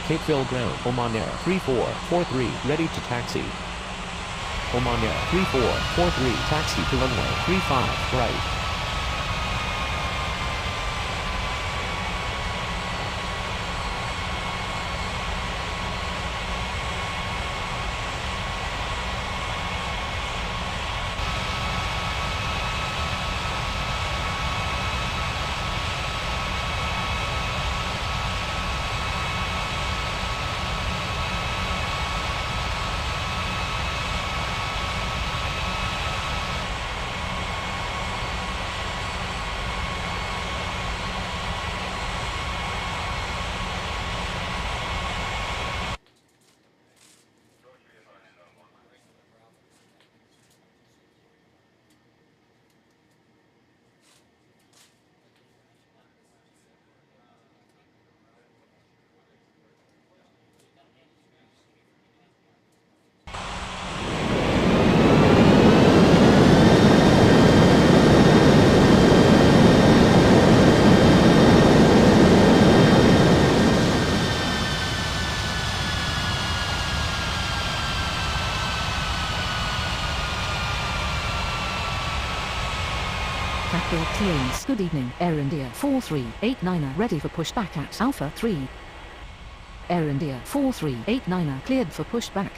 Capeville ground, Oman Air 3443, ready to taxi. Oman Air 3443, taxi to runway 35, right. Capeville clearance. Good evening. Air India 4389er ready for pushback at Alpha 3. Air India 4389er cleared for pushback.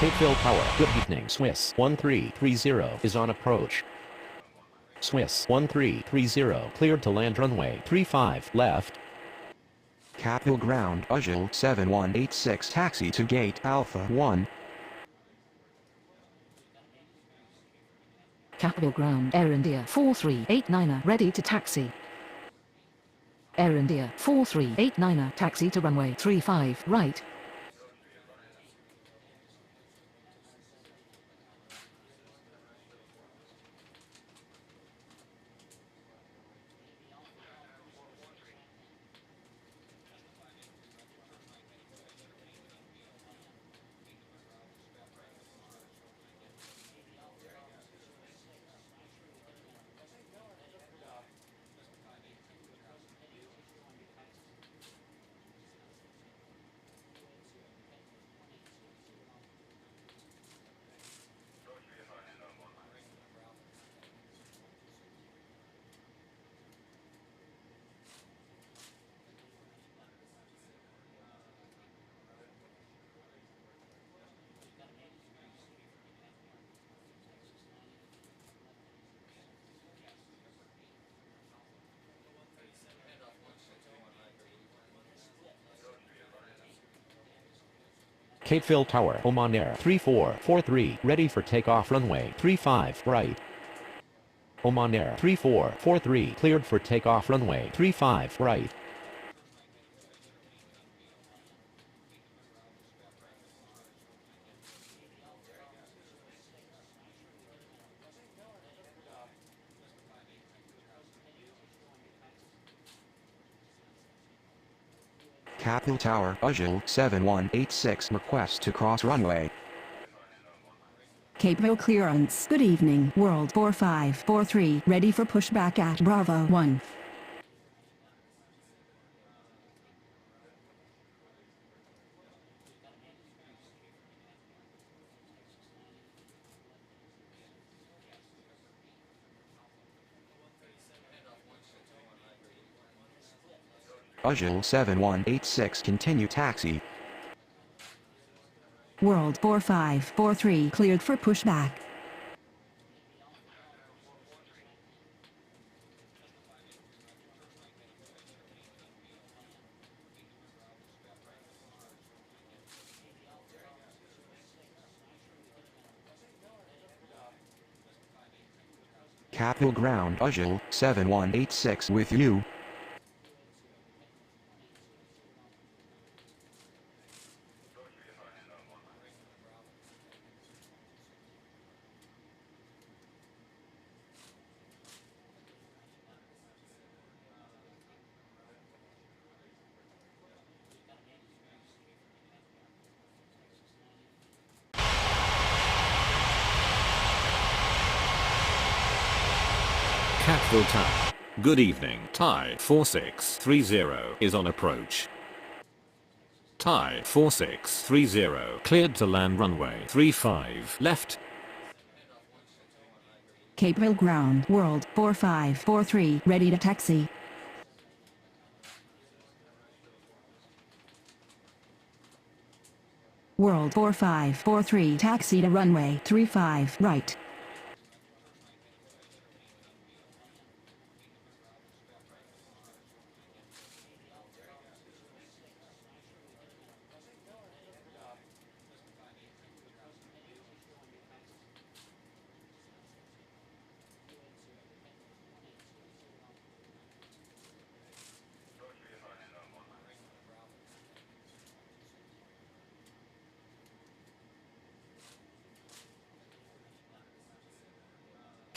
Capeville Tower, good evening. Swiss 1330 is on approach. Swiss 1330 cleared to land runway 35 left. Capeville ground, Ujul 7186 taxi to gate Alpha 1. Capeville ground. Air India 4389er ready to taxi. Air India 4389er taxi to runway 35 right. Capeville Tower, Oman Air 3443, ready for takeoff runway 35 right. Oman Air 3443 cleared for takeoff runway 35 right. Capeville Tower, Ujul 7186 request to cross runway. Capeville clearance. Good evening. World 4543 ready for pushback at Bravo 1. Ujul 7186 continue taxi. World 4543 cleared for pushback. Capital Ground Ujul 7186 with you. Capital Tower. Good evening. Thai 4630 is on approach. Thai 4630 cleared to land runway 35 left. Capeville Ground World 4543 ready to taxi. World 4543 taxi to runway 35 right.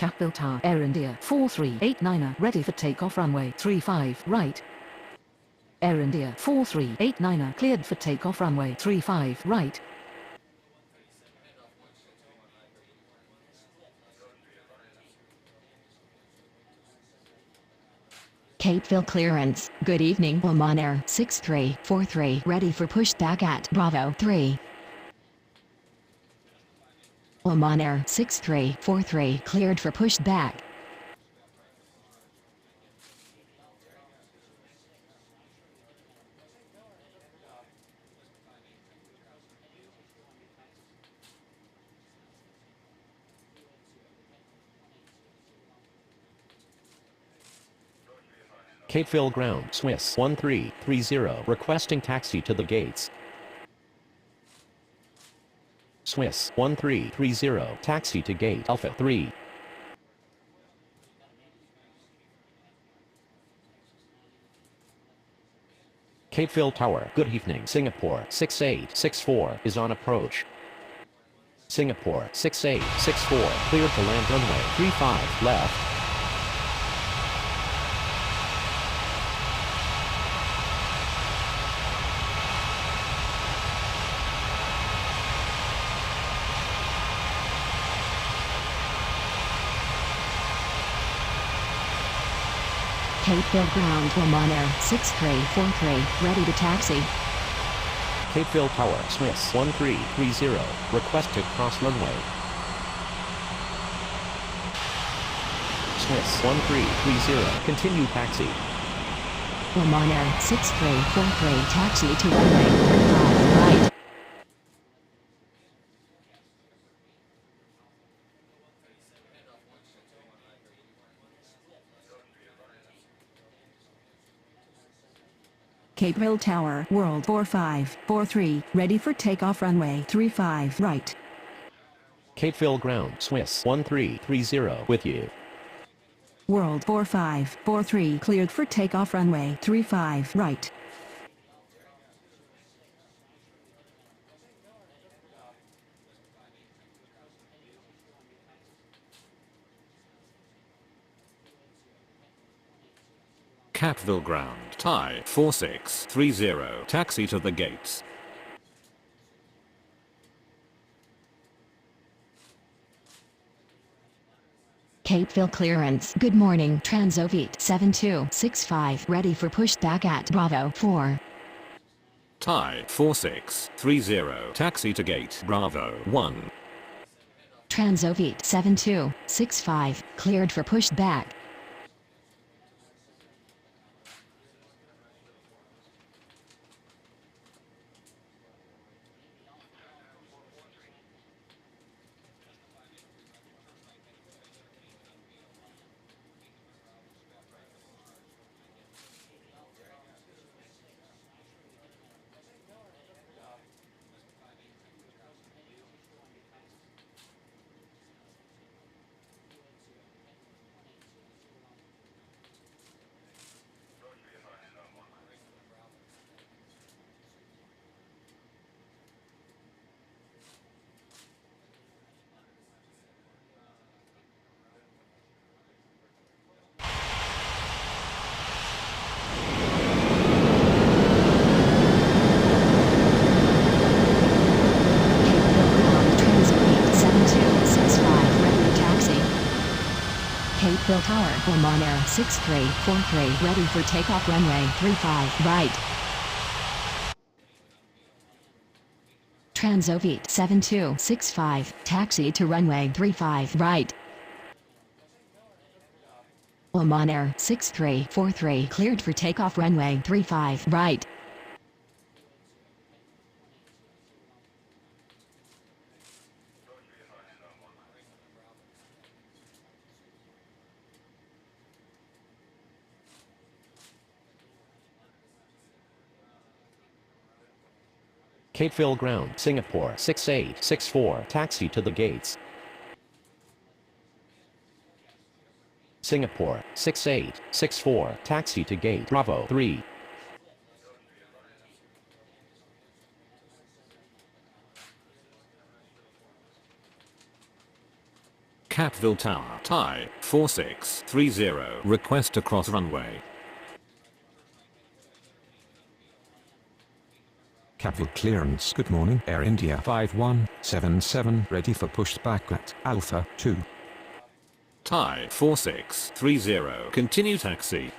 Capville Tower, Air India 4389 ready for takeoff runway 35 right. Air India 4389 cleared for takeoff runway 35 right. Capeville clearance. Good evening. Oman Air 6343 ready for pushback at Bravo 3. Oman Air 6343 cleared for pushback. Capeville Ground Swiss 1330 requesting taxi to the gates. Swiss 1330 taxi to gate Alpha 3. Capeville Tower, good evening. Singapore 6864 is on approach. Singapore 6864 cleared to land runway 35 left. Capeville Ground Oman Air 6343 ready to taxi. Capeville Tower, Swiss 1330, request to cross runway. Swiss 1330, continue taxi. Oman Air 6343 taxi to runway 35 right. Capeville Tower World 4543 ready for takeoff runway 35 right. Capeville Ground, Swiss 1330 with you. World 4543 cleared for takeoff runway 35 right. Capeville Ground. Thai 4630 taxi to the gates. Capeville clearance. Good morning. Transovit 7265 ready for pushback at Bravo 4. Thai 4630 taxi to gate Bravo 1. Transovit 7265 cleared for pushback. Capeville Tower, Oman Air 6343, ready for takeoff runway 35, right. Transovit 7265, taxi to runway 35, right. Oman Air 6343, cleared for takeoff runway 35, right. Cateville Ground, Singapore 6864, taxi to the gates. Singapore 6864, taxi to gate Bravo 3. Capeville Tower, Thai 4630, request to cross runway. Capeville clearance. Good morning. Air India 5177, ready for pushback at Alpha 2. Thai 4630, continue taxi.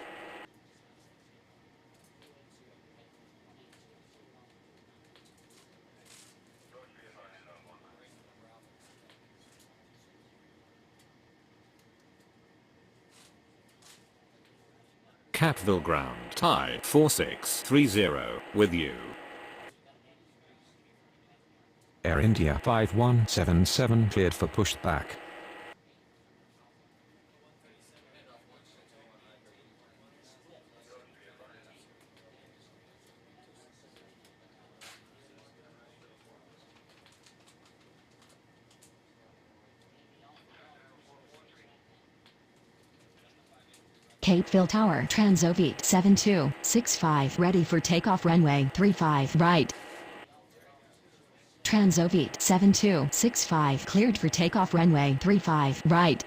Capeville Ground, Thai 4630, with you. Air India 5177, cleared for pushback. Capeville Tower, Transovit 7265, ready for takeoff runway 35, right. Transovit 7265, cleared for takeoff runway 35, right.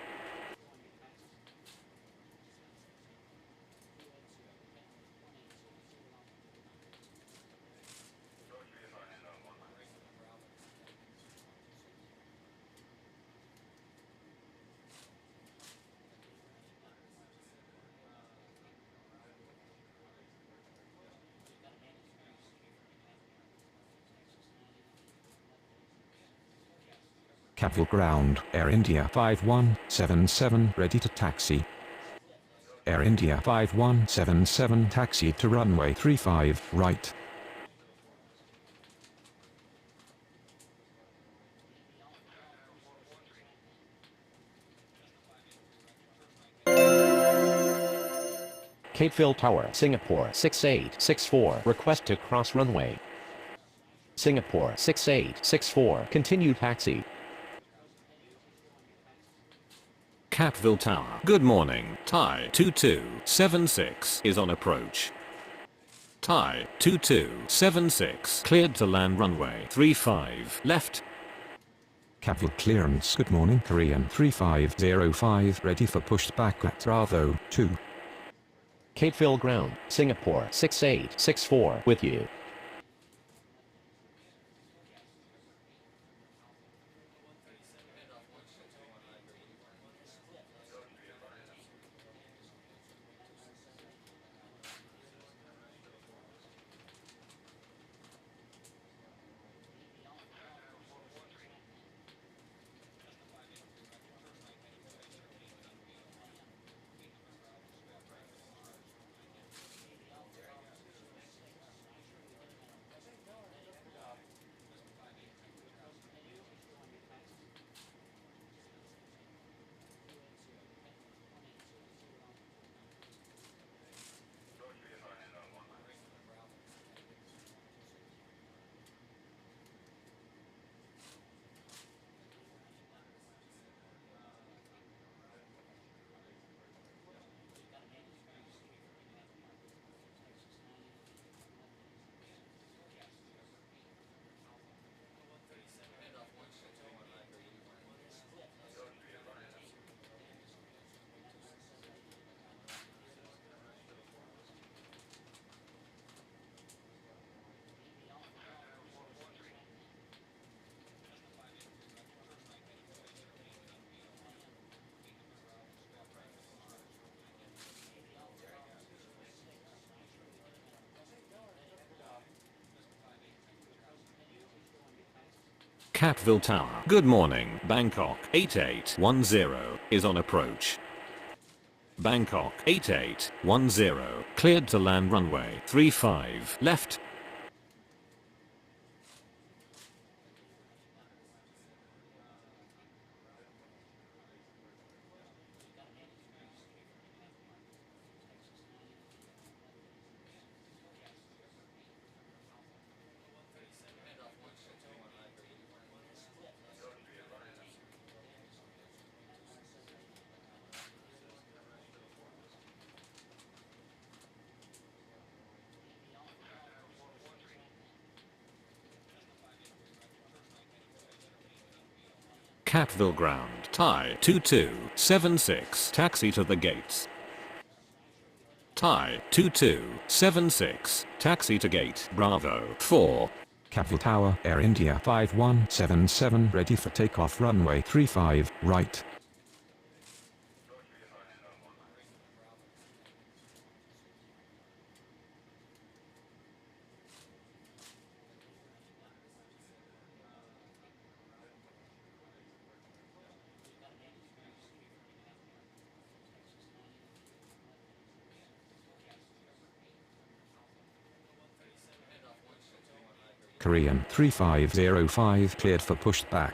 Capeville Ground, Air India 5177, ready to taxi. Air India 5177, taxi to runway 35, right. Cateville Tower, Singapore 6864, request to cross runway. Singapore 6864, continue taxi. Capeville Tower, good morning. Thai 2276 is on approach. Thai 2276, cleared to land runway 35, left. Capeville clearance. Good morning. Korean 3505, ready for pushback at Bravo 2. Cateville Ground, Singapore 6864, with you. Catville Tower. Good morning. Bangkok 8810 is on approach. Bangkok 8810 cleared to land runway 35 left. Catville ground. Thai 2276 taxi to the gates. Thai 2276 taxi to gate Bravo 4. Capital Tower, Air India 5177 ready for takeoff runway 35 right. Korean 3505 cleared for pushback.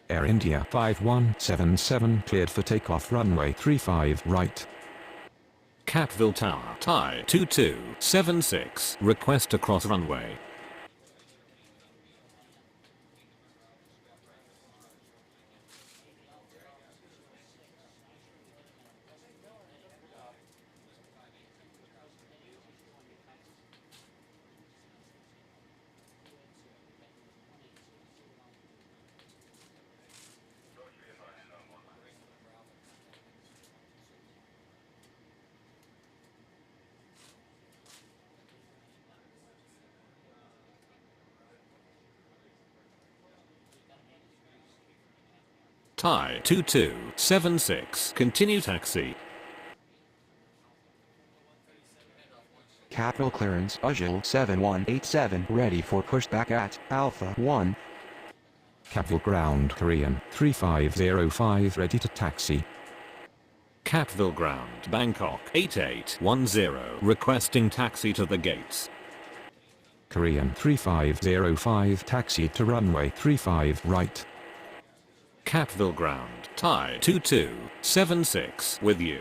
Air India 5177 cleared for takeoff runway 35 right. Catville Tower. Thai 2276 request to cross runway. Thai 2276 continue taxi. Capital clearance Ujjal 7187 ready for pushback at Alpha 1. Capital ground Korean 3505 ready to taxi. Catville ground. Bangkok 8810 requesting taxi to the gates. Korean 3505 taxi to runway 35 right. Catville ground. Thai 2276 with you.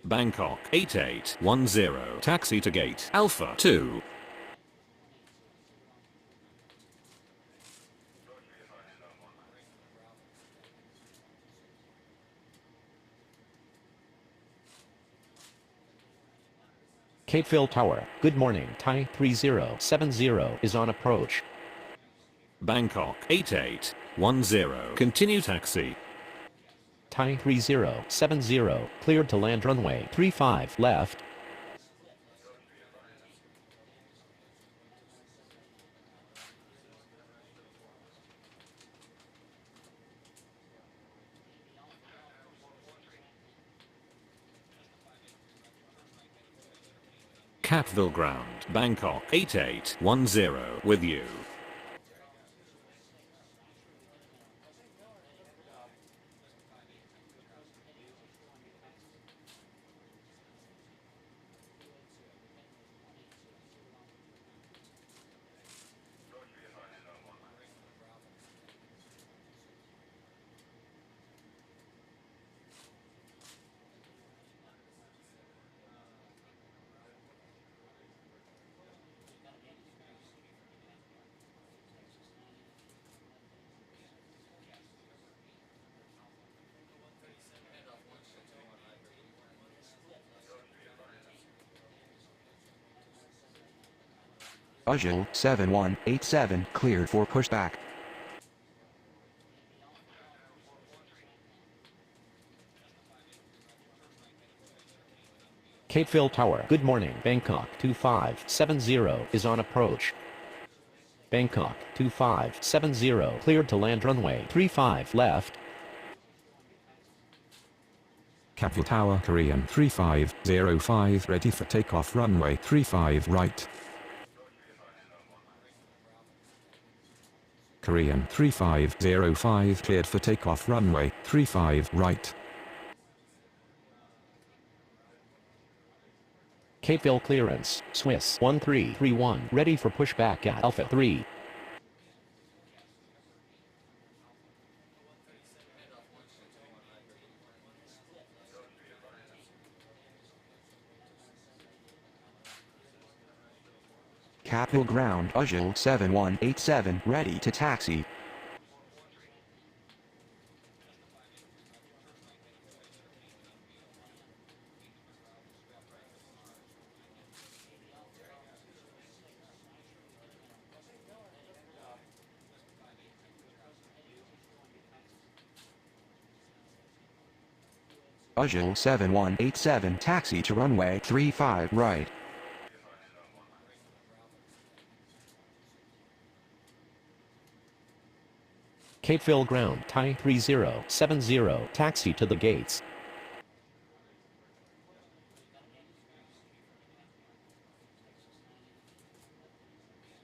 Bangkok 8810 taxi to gate Alpha 2. Catville Tower. Good morning. Thai 3070 is on approach. Bangkok 8810 continue taxi. Thai 3070 cleared to land runway 35 left. Catville ground. Bangkok 8810 with you. Ujjal 7187 cleared for pushback. Catville Tower. Good morning. Bangkok 2570 is on approach. Bangkok 2570 cleared to land runway 35 left. Capital Tower Korean 3505 ready for takeoff runway 35 right. Korean 3505 cleared for takeoff runway 35 right. Capeville clearance, Swiss 1331, ready for pushback at Alpha 3. Capital ground Ujul 7187 ready to taxi. Ujul 7187 taxi to runway 35 right. Capeville ground, Thai 3070, taxi to the gates.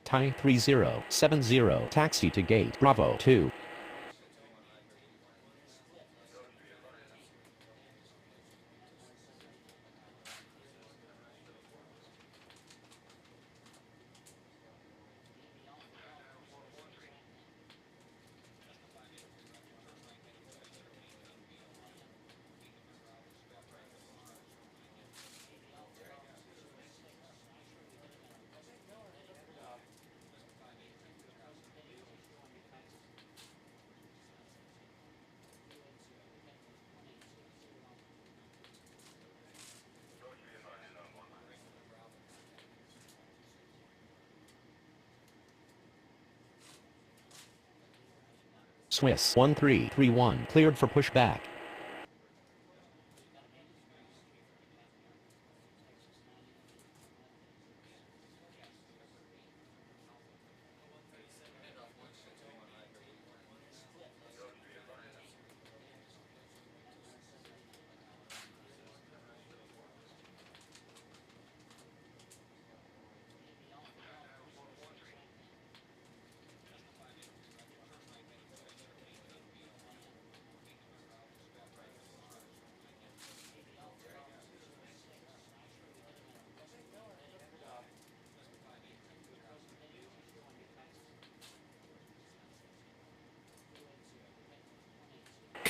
Thai 3070, taxi to gate Bravo 2. Swiss 1331, cleared for pushback.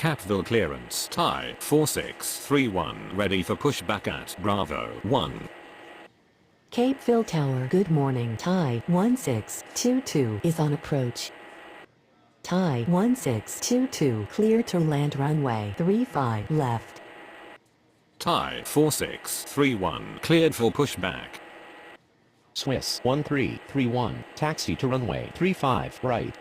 Capville clearance, Thai 4631, ready for pushback at Bravo 1. Capeville Tower, good morning. Thai 1622 is on approach. Thai 1622 clear to land runway 35 left. Thai 4631, cleared for pushback. Swiss 1331, taxi to runway 35 right.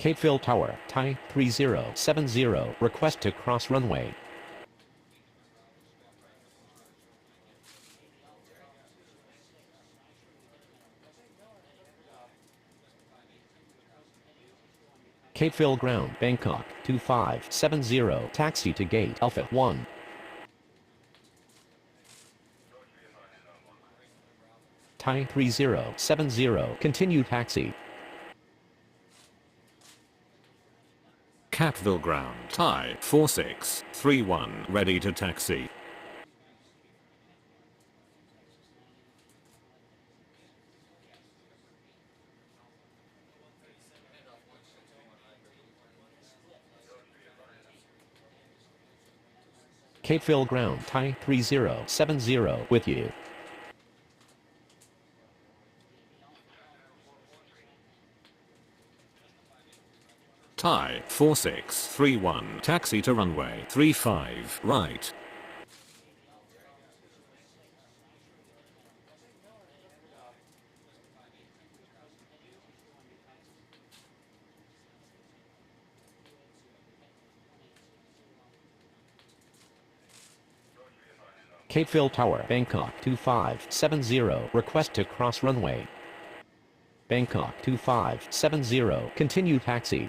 Capeville Tower, Thai 3070, request to cross runway. Capeville ground, Bangkok 2570, taxi to gate Alpha 1. Thai 3070, continue taxi. Capville ground, Thai 4631, ready to taxi. Capeville ground, Thai 3070, with you. Thai 4631, taxi to runway 35 right. Capeville Tower, Bangkok 2570, request to cross runway. Bangkok 2570, continue taxi.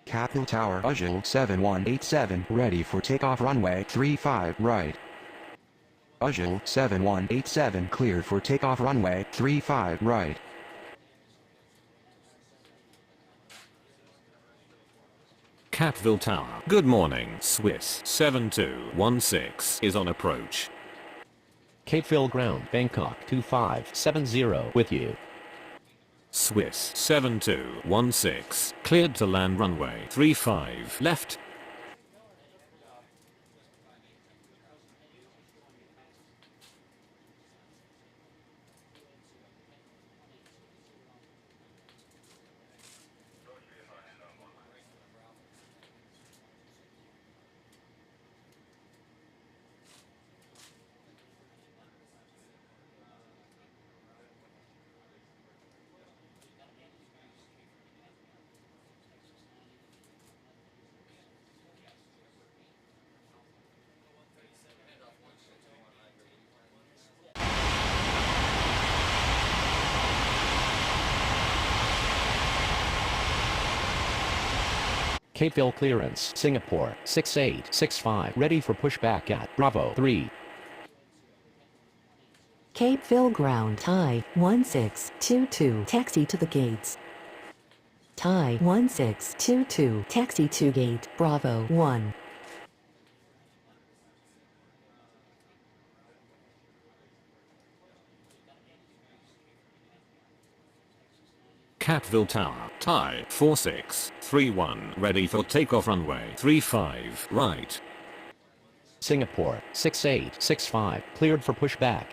Capital Tower Usual 7187 ready for takeoff runway 35 right. Usual 7187 cleared for takeoff runway 35 right. Catville Tower. Good morning. Swiss 7216 is on approach. Capeville Ground, Bangkok 2570 with you. Swiss 7216 cleared to land runway 35 left. Capeville clearance, Singapore 6865 ready for pushback at Bravo 3. Capeville Ground, Thai 1622, taxi to the gates. Thai 1622, taxi to gate, Bravo 1. Catville Tower, Thai 4631 ready for takeoff runway 35 right. Singapore 6865 cleared for pushback.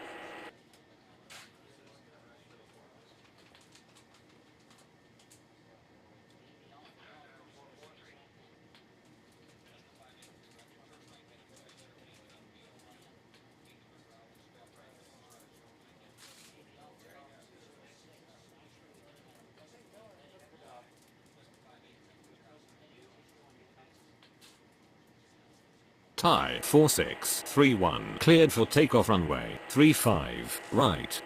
Thai 4631 cleared for takeoff runway 35 right.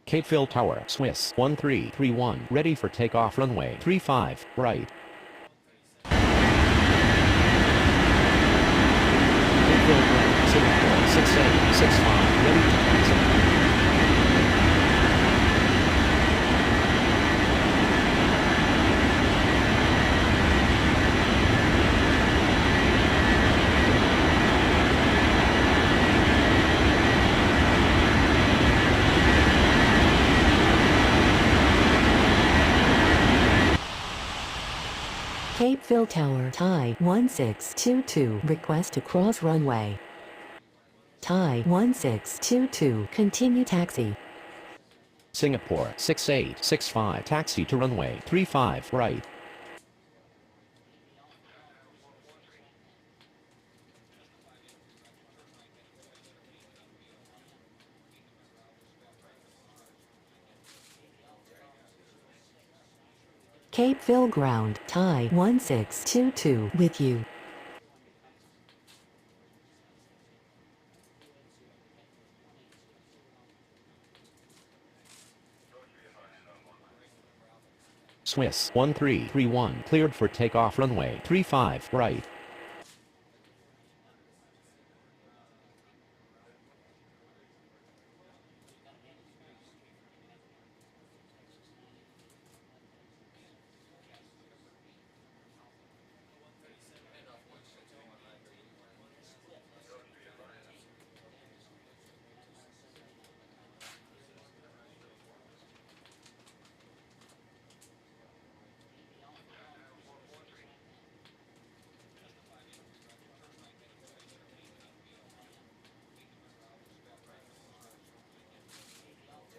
Capeville Tower, Swiss 1331 ready for takeoff runway 35 right. Capeville Ground, Singapore 6865 ready to taxi. Capeville Tower, Thai 1622, request to cross runway. Thai 1622, continue taxi. Singapore 6865 taxi to runway 35 right. Capeville Ground, Thai 1622, with you. Swiss 1331 cleared for takeoff runway 35 right.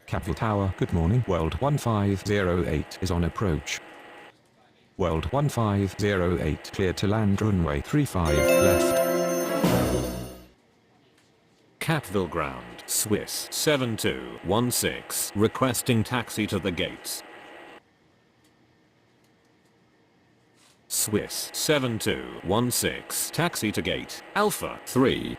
Capital Tower, good morning. World 1508 is on approach. World 1508 clear to land runway 35 left. Catville Ground, Swiss 7216 requesting taxi to the gates. Swiss 7216, taxi to gate, Alpha 3.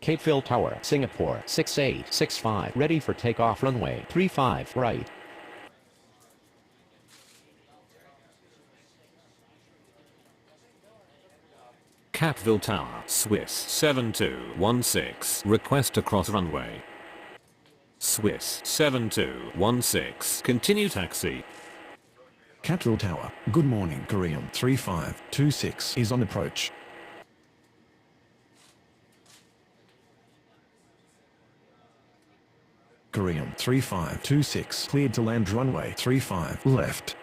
Cateville Tower, Singapore 6865, ready for takeoff runway 35 right. Capville Tower, Swiss 7216, request to cross runway. Swiss 7216, continue taxi. Cateville Tower, good morning, Korean 3526 is on approach. Korean 3526 cleared to land runway 35 left.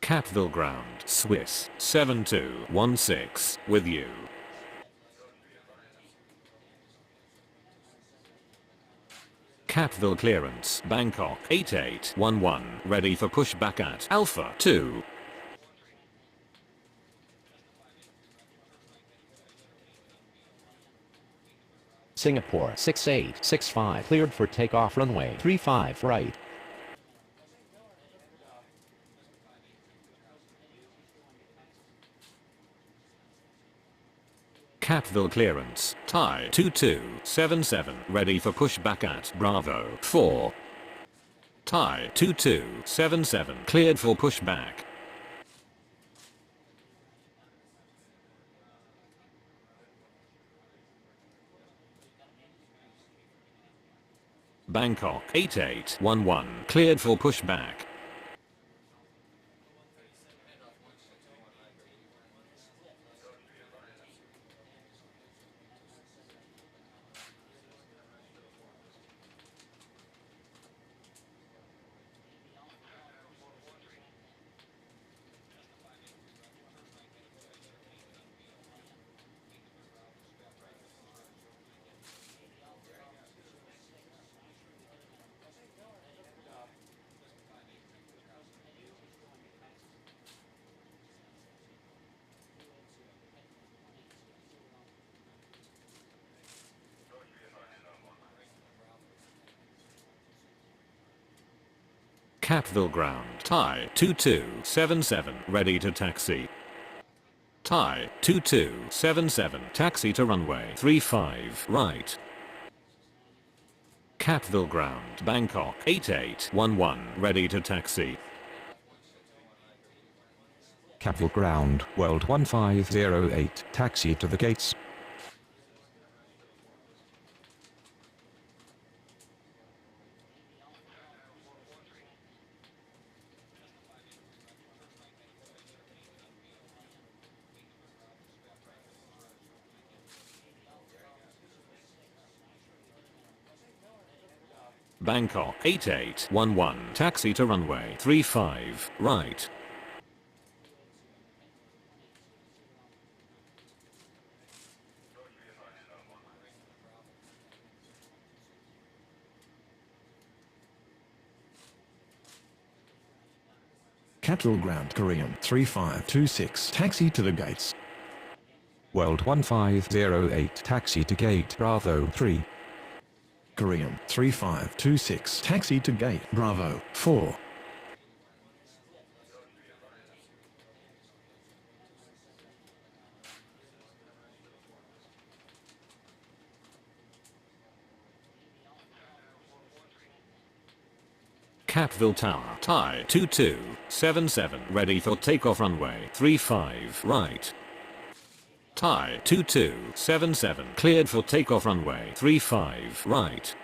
Capville ground, Swiss 7216, with you. Capville clearance, Bangkok 8811, ready for pushback at Alpha 2. Singapore 6865, cleared for takeoff runway 35 right. Capville clearance, Thai 2277, ready for pushback at Bravo 4. Thai 2277, cleared for pushback. Bangkok 8811, cleared for pushback. Capville ground, Thai 2277, ready to taxi. Thai 2277, taxi to runway 35 right. Capville ground, Bangkok 8811, ready to taxi. Capville ground, World 1508, taxi to the gates. Bangkok 8811, taxi to runway 35 right. Cateville ground, Korean 3526 taxi to the gates. World 1508, taxi to gate Bravo 3. Korean 3526 taxi to gate Bravo 4. Capville Tower, Thai 2277, ready for takeoff runway 35 right. Thai 2277, cleared for takeoff runway 35 right.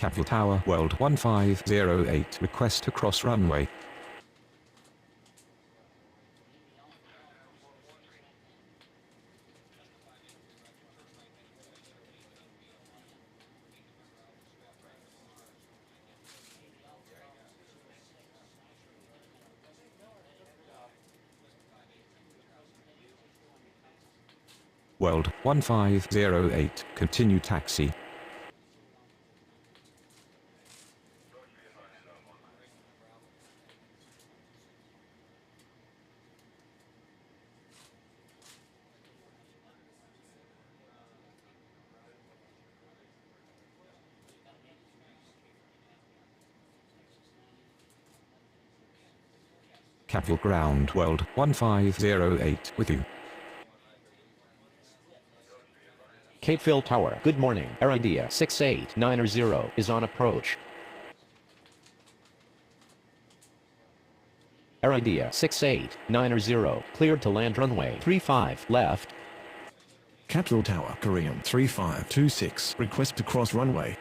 Capital Tower World 1508 request to cross runway. World 1508 continue taxi. Capital Ground World 1508 with you. Capeville Tower, good morning. Air India 6890 is on approach. Air India 6890, cleared to land runway 35 left. Capital Tower Korean 3526 request to cross runway.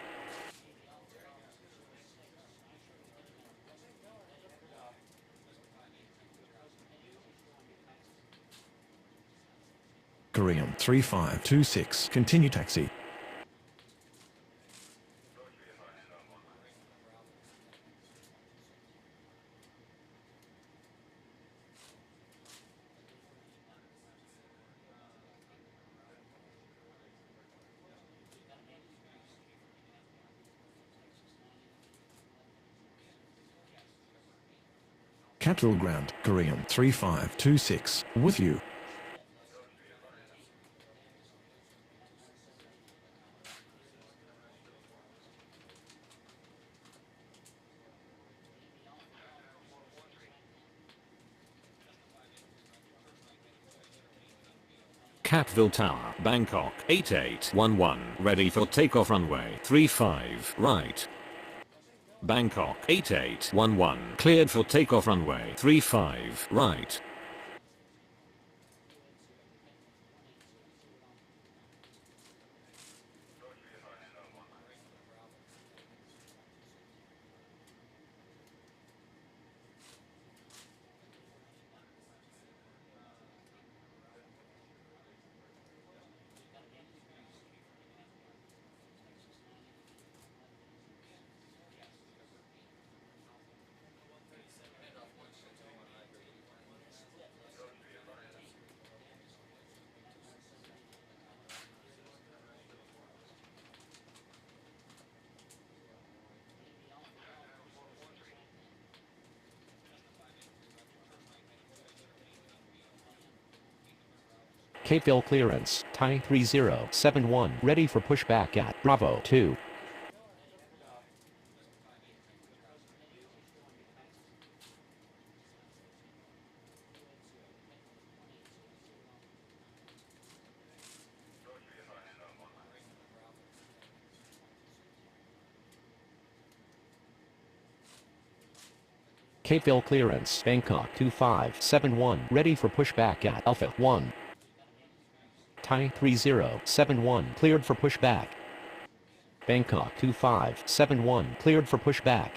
Korean 3526 continue taxi. Capital Ground Korean 3526 with you. Capeville Tower, Bangkok 8811, ready for takeoff runway 35 right. Bangkok 8811, cleared for takeoff runway 35 right. Capeville clearance, Thai 3071, ready for pushback at Bravo 2. Capeville clearance, Bangkok 2571, ready for pushback at Alpha 1. Thai 3071, cleared for pushback. Bangkok 2571, cleared for pushback.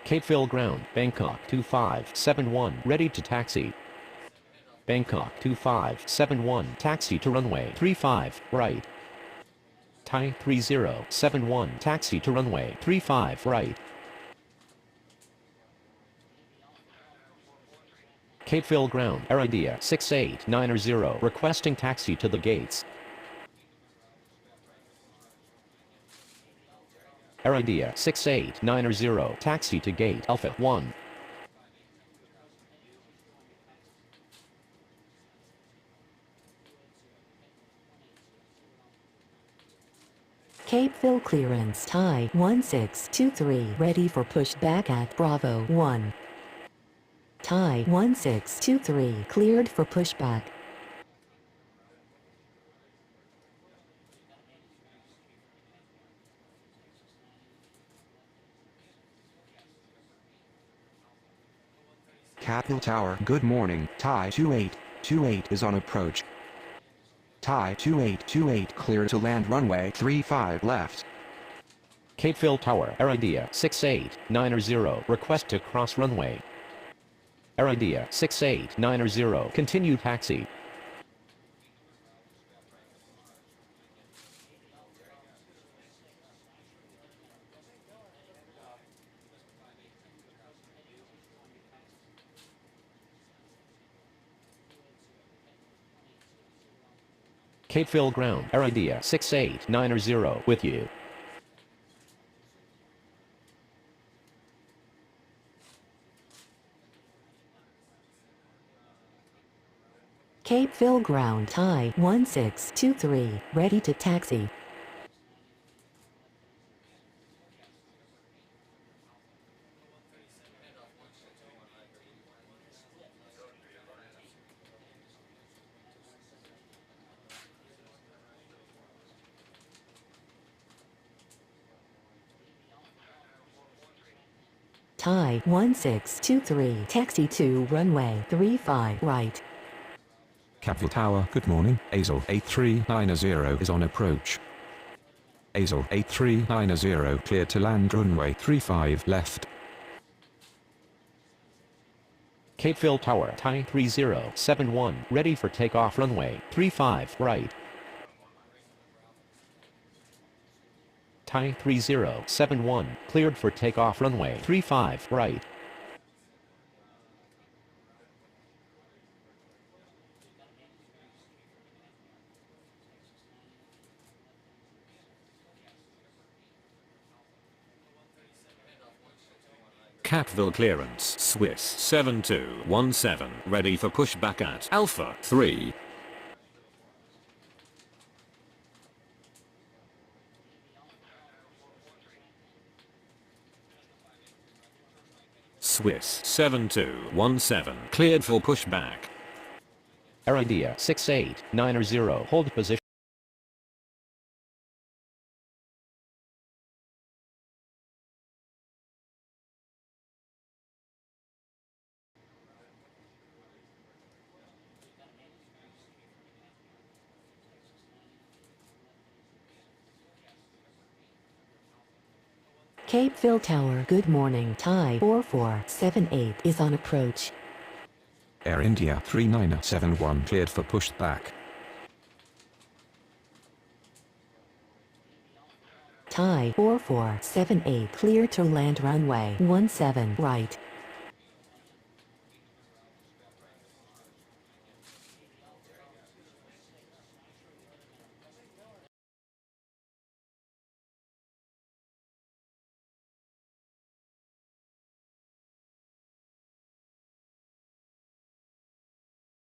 Capeville ground, Bangkok 2571, ready to taxi. Bangkok 2571, taxi to runway 35, right. Thai 3071, taxi to runway 35, right. Cateville Ground, Air India 6890 requesting taxi to the gates. Air India 6890 taxi to gate Alpha 1. Capeville clearance Thai 1623 ready for pushback at Bravo 1. Thai 1623 cleared for pushback. Capitol Tower, good morning. Thai 2828 is on approach. Thai 2828 clear to land runway 35 left. Cateville Tower, Air India 6890 request to cross runway. Air India 6890 continue taxi. Cateville Ground, Air India 6890 with you. Capeville ground Thai 1623 ready to taxi. Thai 1623 taxi to runway 35 right. Capitol Tower, good morning. Azul 8390 is on approach. Azul 8390 cleared to land runway 35 left. Cateville Tower, Thai 3071 ready for takeoff runway 35 right. Thai 3071 cleared for takeoff runway 35 right. Capville clearance, Swiss 7217, ready for pushback at Alpha 3. Swiss 7217, cleared for pushback. Air India 6890 hold position. Capeville Tower, good morning. Thai 4478 is on approach. Air India 3971 cleared for pushback. Thai 4478 clear to land runway 17 right.